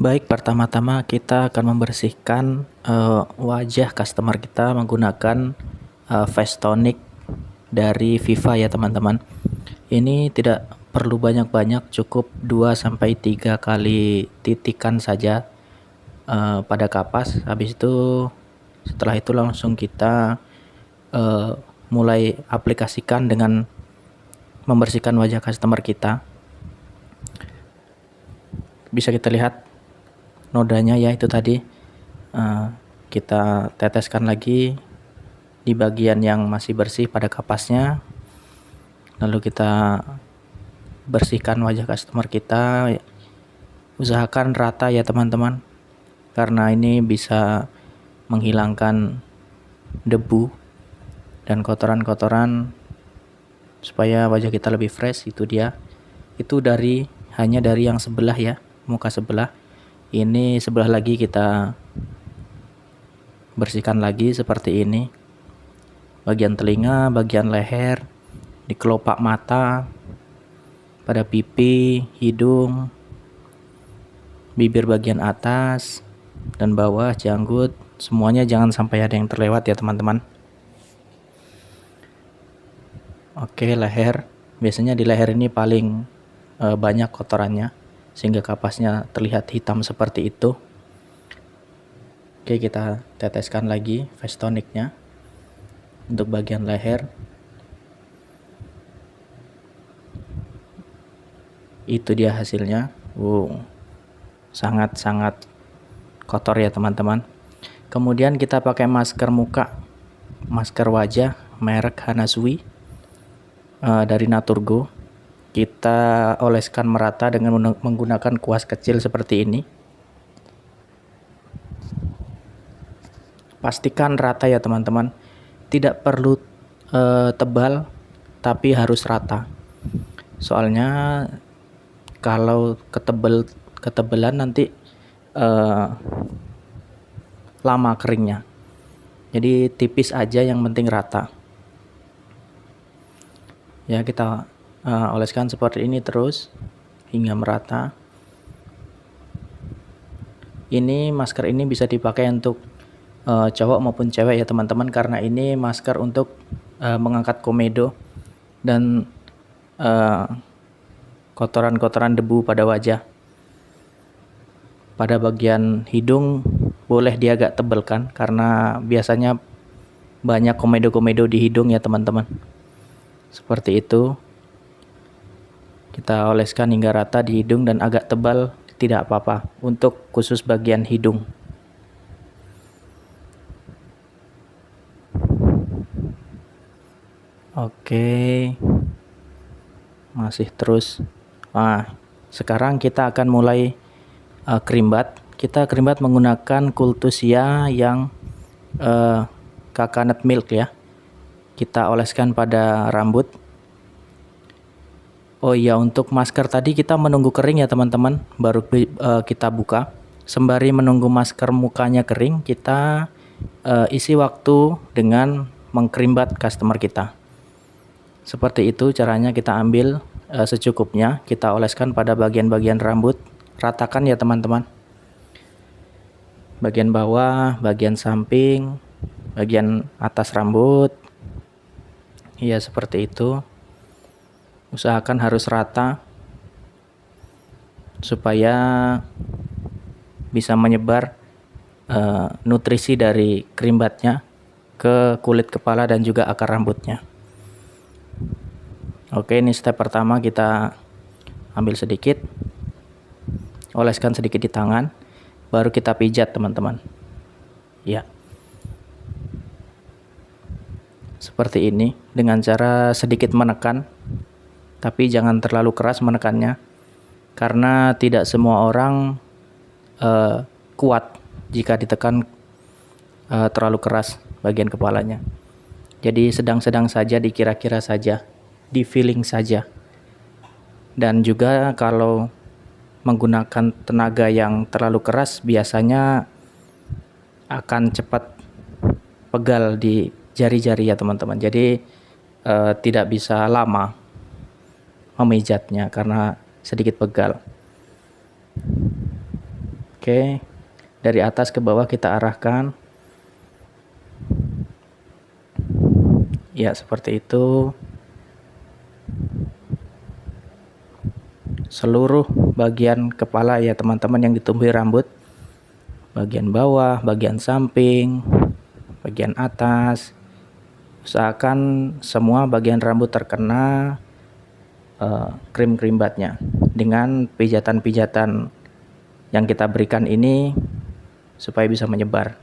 Baik, pertama-tama kita akan membersihkan wajah customer kita menggunakan face tonic dari Viva ya teman-teman. Ini tidak perlu banyak-banyak, cukup 2 sampai 3 kali titikan saja pada kapas. Habis itu setelah itu langsung kita mulai aplikasikan dengan membersihkan wajah customer kita. Bisa kita lihat nodanya ya, itu tadi. Kita teteskan lagi di bagian yang masih bersih pada kapasnya, lalu kita bersihkan wajah customer kita. Usahakan rata ya teman-teman, karena ini bisa menghilangkan debu dan kotoran-kotoran supaya wajah kita lebih fresh. Itu dia, itu hanya dari yang sebelah ya, muka sebelah. Ini sebelah lagi kita bersihkan lagi seperti ini. Bagian telinga, bagian leher, di kelopak mata, pada pipi, hidung, bibir bagian atas dan bawah, janggut, semuanya jangan sampai ada yang terlewat ya teman-teman. Oke, leher. Biasanya di leher ini paling banyak kotorannya, sehingga kapasnya terlihat hitam seperti itu. Oke, kita teteskan lagi face tonicnya untuk bagian leher. Itu dia hasilnya. Sangat-sangat kotor ya teman-teman. Kemudian kita pakai masker muka, masker wajah merek Hanasui dari Naturgo. Kita oleskan merata dengan menggunakan kuas kecil seperti ini. Pastikan rata ya teman-teman. Tidak perlu tebal, tapi harus rata. Soalnya kalau ketebelan nanti lama keringnya. Jadi tipis aja, yang penting rata. Ya, kita oleskan seperti ini terus hingga merata. Ini masker ini bisa dipakai untuk cowok maupun cewek ya teman-teman, karena ini masker untuk mengangkat komedo dan kotoran-kotoran debu pada wajah. Pada bagian hidung boleh dia agak tebelkan, karena biasanya banyak komedo-komedo di hidung ya teman-teman. Seperti itu. Kita oleskan hingga rata di hidung, dan agak tebal tidak apa-apa untuk khusus bagian hidung. Oke, masih terus. Sekarang kita akan mulai kerimbat. Kita kerimbat menggunakan Kultusia yang coconut milk ya. Kita oleskan pada rambut. Oh iya, untuk masker tadi kita menunggu kering ya teman-teman, baru kita buka. Sembari menunggu masker mukanya kering, kita isi waktu dengan mengkerimbat customer kita. Seperti itu caranya. Kita ambil secukupnya, kita oleskan pada bagian-bagian rambut, ratakan ya teman-teman. Bagian bawah, bagian samping, bagian atas rambut. Iya, seperti itu. Usahakan harus rata supaya bisa menyebar nutrisi dari kerimbatnya ke kulit kepala dan juga akar rambutnya. Oke, ini step pertama. Kita ambil sedikit, oleskan sedikit di tangan, baru kita pijat teman-teman. Ya, seperti ini, dengan cara sedikit menekan, tapi jangan terlalu keras menekannya, karena tidak semua orang kuat jika ditekan terlalu keras bagian kepalanya. Jadi sedang-sedang saja, dikira-kira saja, di feeling saja. Dan juga kalau menggunakan tenaga yang terlalu keras, biasanya akan cepat pegal di jari-jari ya teman-teman. Jadi tidak bisa lama memijatnya karena sedikit pegal. Oke, dari atas ke bawah kita arahkan. Ya, seperti itu. Seluruh bagian kepala ya teman-teman yang ditumbuhi rambut, bagian bawah, bagian samping, bagian atas, usahakan semua bagian rambut terkena krim krimbatnya. Dengan pijatan-pijatan yang kita berikan ini supaya bisa menyebar.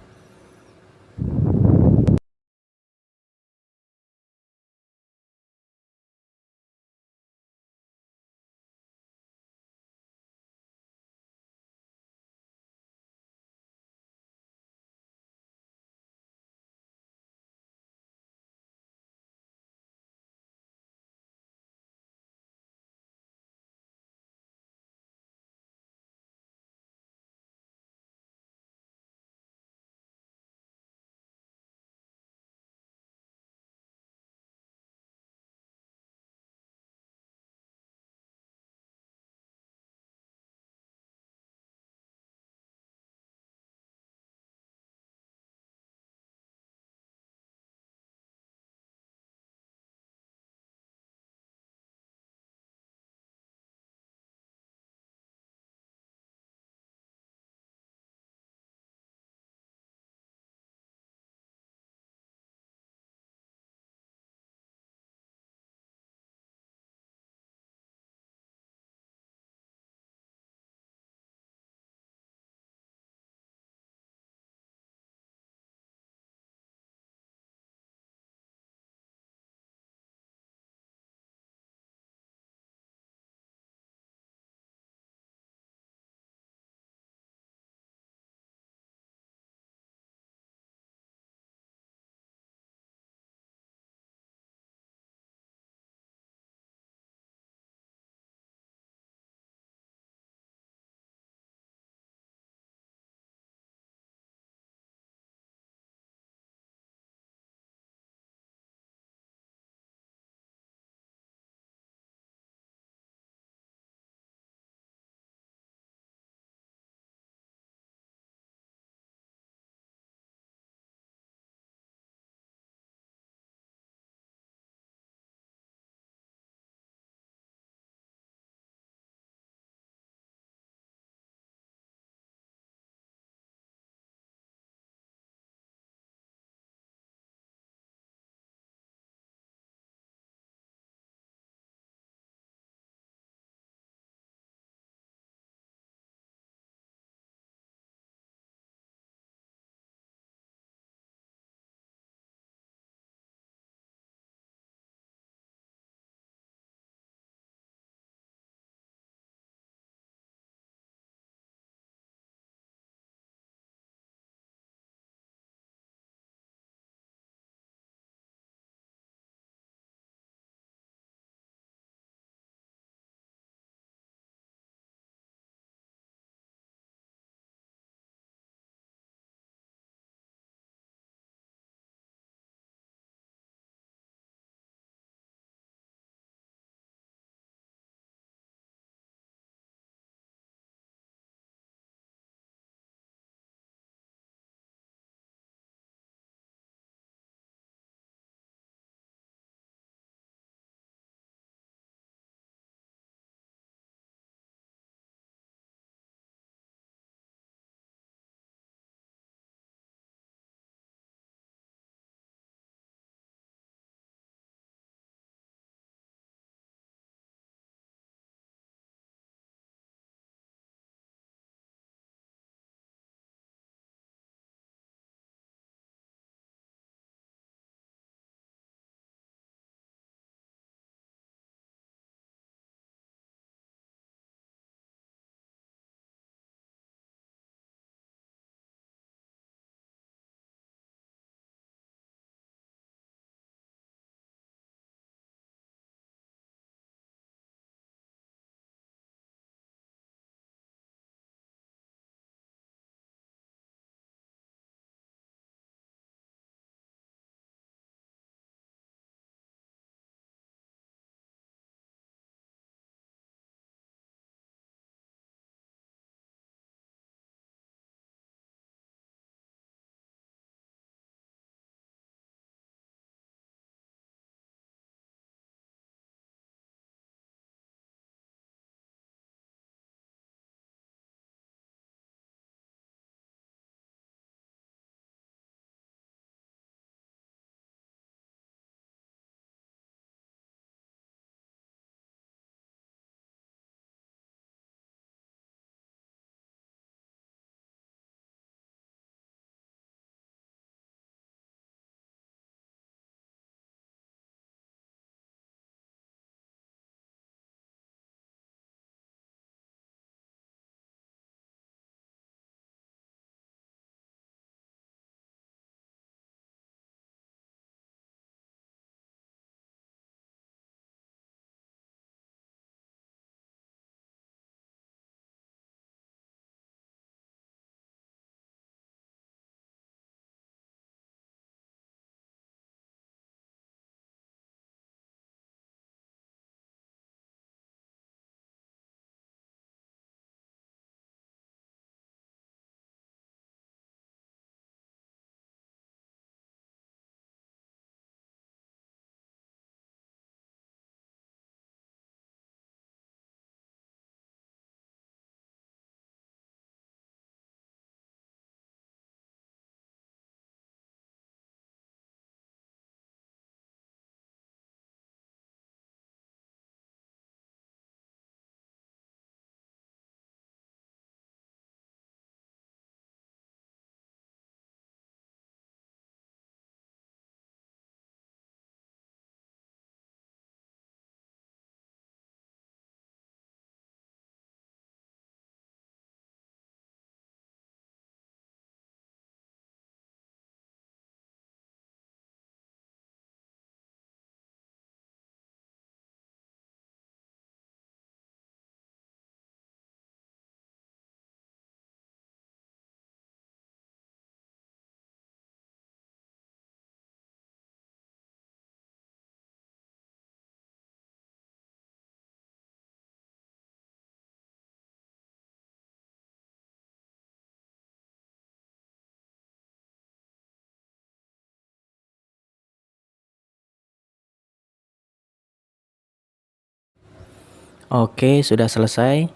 Oke, sudah selesai.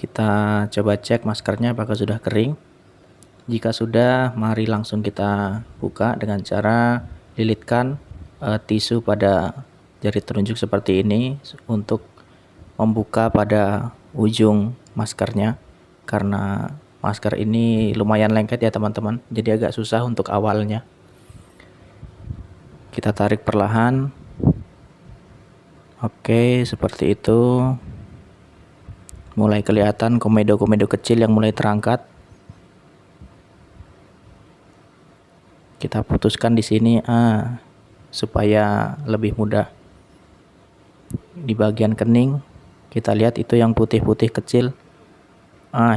Kita coba cek maskernya apakah sudah kering. Jika sudah, mari langsung kita buka dengan cara lilitkan tisu pada jari telunjuk seperti ini untuk membuka pada ujung maskernya, karena masker ini lumayan lengket ya teman-teman, jadi agak susah untuk awalnya. Kita tarik perlahan. Oke, seperti itu. Mulai kelihatan komedo-komedo kecil yang mulai terangkat. Kita putuskan di sini supaya lebih mudah. Di bagian kening kita lihat itu yang putih-putih kecil.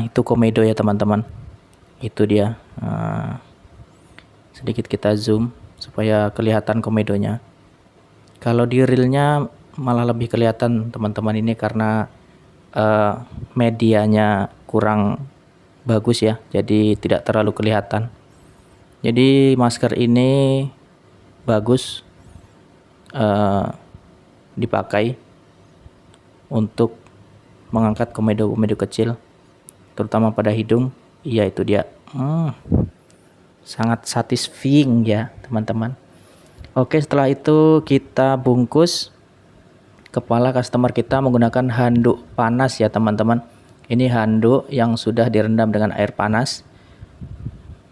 Itu komedo ya teman-teman. Itu dia. Sedikit kita zoom supaya kelihatan komedonya. Kalau di realnya malah lebih kelihatan teman-teman ini karena medianya kurang bagus ya, jadi tidak terlalu kelihatan. Jadi masker ini bagus dipakai untuk mengangkat komedo-komedo kecil, terutama pada hidung. Iya, itu dia. Sangat satisfying ya teman-teman. Oke, setelah itu kita bungkus kepala customer kita menggunakan handuk panas ya teman-teman. Ini handuk yang sudah direndam dengan air panas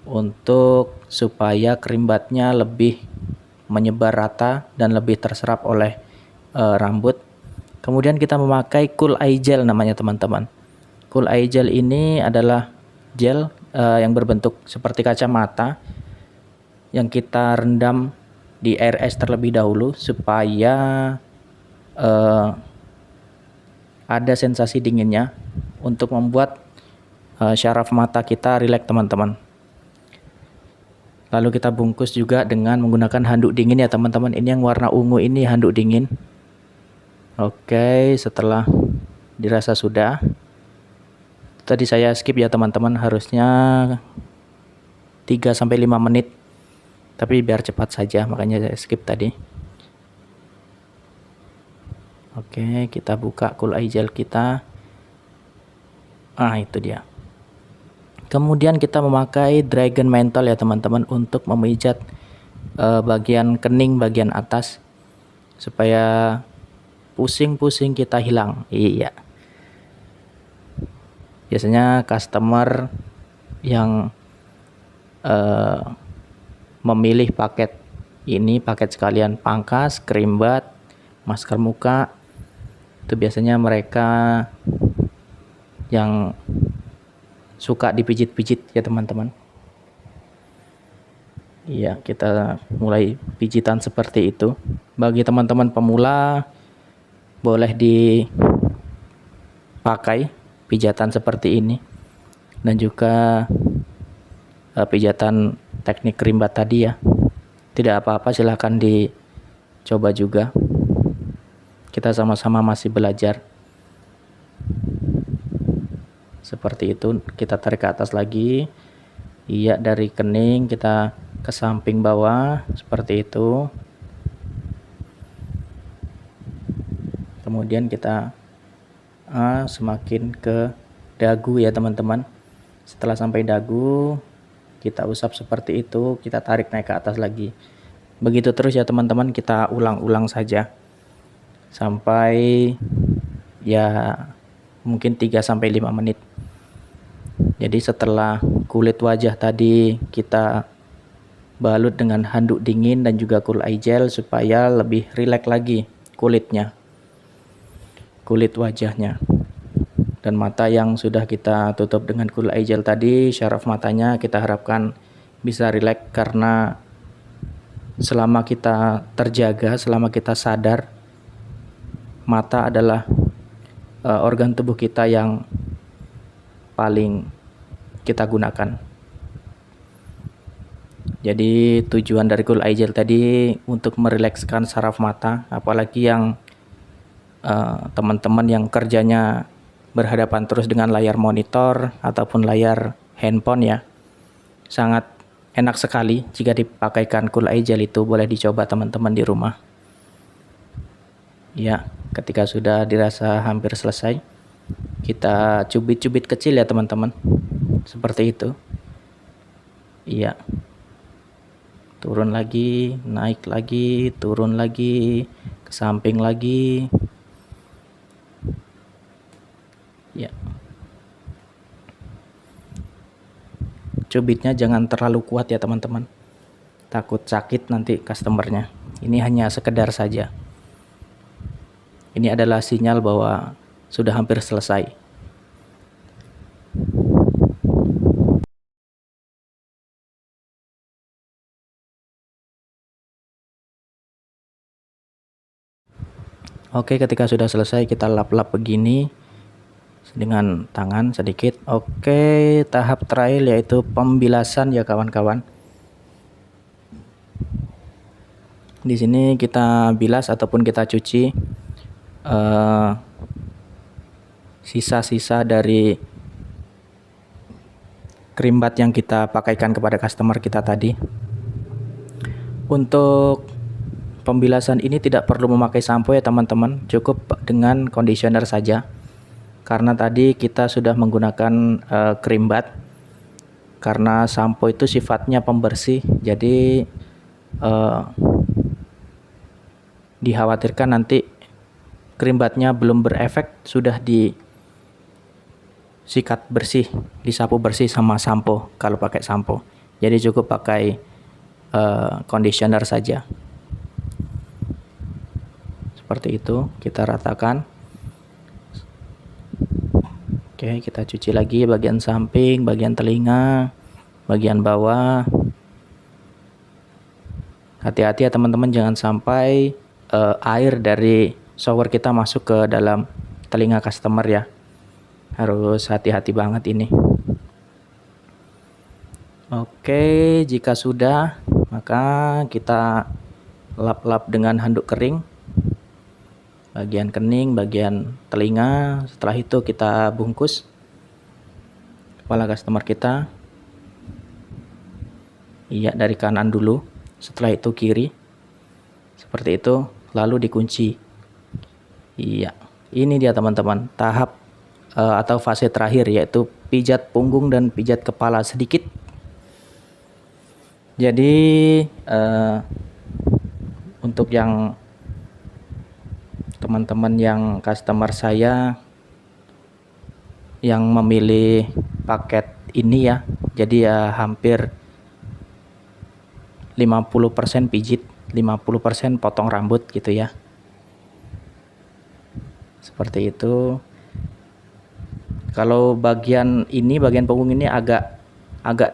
untuk supaya kerimbatnya lebih menyebar rata dan lebih terserap oleh rambut. Kemudian kita memakai Cool Eye Gel namanya teman-teman. Cool Eye Gel ini adalah gel yang berbentuk seperti kacamata yang kita rendam di air es terlebih dahulu supaya ada sensasi dinginnya untuk membuat syaraf mata kita rileks teman-teman. Lalu kita bungkus juga dengan menggunakan handuk dingin ya teman-teman. Ini yang warna ungu ini handuk dingin. Oke, setelah dirasa sudah. Tadi saya skip ya teman-teman, harusnya 3-5 menit. Tapi biar cepat saja, makanya saya skip tadi. Oke, kita buka Cool Eye Gel kita. Itu dia. Kemudian kita memakai Dragon Menthol ya teman-teman untuk memijat bagian kening bagian atas supaya pusing-pusing kita hilang. Iya. Biasanya customer yang memilih paket ini, paket sekalian pangkas, kerimbat, masker muka, itu biasanya mereka yang suka dipijit-pijit ya teman-teman. Iya, kita mulai pijitan seperti itu. Bagi teman-teman pemula boleh dipakai pijatan seperti ini, dan juga pijatan teknik kerimbat tadi ya. Tidak apa-apa, silahkan dicoba juga. Kita sama-sama masih belajar. Seperti itu, kita tarik ke atas lagi. Iya, dari kening kita ke samping bawah seperti itu. Kemudian kita semakin ke dagu ya teman-teman. Setelah sampai dagu, kita usap seperti itu, kita tarik naik ke atas lagi. Begitu terus ya teman-teman, kita ulang-ulang saja sampai ya mungkin 3-5 menit. Jadi setelah kulit wajah tadi kita balut dengan handuk dingin dan juga Cool Eye Gel supaya lebih rileks lagi kulit wajahnya. Dan mata yang sudah kita tutup dengan Cool Eye Gel tadi, syaraf matanya kita harapkan bisa rileks, karena selama kita terjaga, selama kita sadar, mata adalah organ tubuh kita yang paling kita gunakan. Jadi tujuan dari Cool Eye Gel tadi untuk merilekskan saraf mata, apalagi yang teman-teman yang kerjanya berhadapan terus dengan layar monitor ataupun layar handphone ya. Sangat enak sekali jika dipakaikan Cool Eye Gel itu, boleh dicoba teman-teman di rumah. Ya, Ketika sudah dirasa hampir selesai, kita cubit-cubit kecil ya teman-teman, seperti itu. Iya, turun lagi, naik lagi, turun lagi, ke samping lagi. Ya, cubitnya jangan terlalu kuat ya teman-teman, takut sakit nanti customernya. Ini hanya sekedar saja. Ini adalah sinyal bahwa sudah hampir selesai. Oke, ketika sudah selesai kita lap-lap begini dengan tangan sedikit. Oke, tahap terakhir yaitu pembilasan ya kawan-kawan. Di sini kita bilas ataupun kita cuci sisa-sisa dari krimbat yang kita pakaikan kepada customer kita tadi. Untuk pembilasan ini tidak perlu memakai sampo ya teman-teman, cukup dengan conditioner saja. Karena tadi kita sudah menggunakan krimbat. Karena sampo itu sifatnya pembersih, jadi dikhawatirkan nanti krimbatnya belum berefek sudah disikat bersih, disapu bersih sama sampo kalau pakai sampo. Jadi cukup pakai conditioner saja. Seperti itu, kita ratakan. Oke, kita cuci lagi bagian samping, bagian telinga, bagian bawah. Hati-hati ya teman-teman, jangan sampai air dari shower kita masuk ke dalam telinga customer ya. Harus hati-hati banget ini. Oke, jika sudah, maka kita lap-lap dengan handuk kering. Bagian kening, bagian telinga. Setelah itu kita bungkus kepala customer kita. Iya, dari kanan dulu, setelah itu kiri. Seperti itu, lalu dikunci. Iya, ini dia teman-teman, tahap atau fase terakhir yaitu pijat punggung dan pijat kepala sedikit. Jadi untuk yang teman-teman yang customer saya yang memilih paket ini ya, jadi ya hampir 50% pijit, 50% potong rambut gitu ya. Seperti itu. Kalau bagian ini, bagian punggung ini agak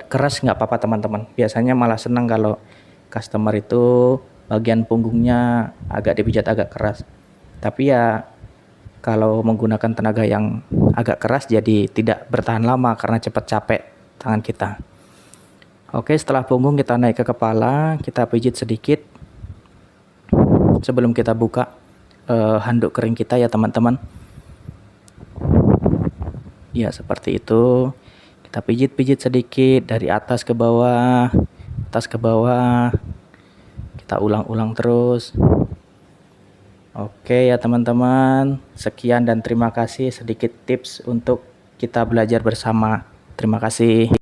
keras nggak apa-apa teman-teman. Biasanya malah senang kalau customer itu bagian punggungnya agak dipijat agak keras. Tapi ya kalau menggunakan tenaga yang agak keras jadi tidak bertahan lama karena cepat capek tangan kita. Oke, setelah punggung kita naik ke kepala, kita pijit sedikit sebelum kita buka handuk kering kita ya teman-teman. Ya seperti itu. Kita pijit-pijit sedikit dari atas ke bawah, atas ke bawah. Kita ulang-ulang terus. Oke ya teman-teman, sekian dan terima kasih, sedikit tips untuk kita belajar bersama. Terima kasih.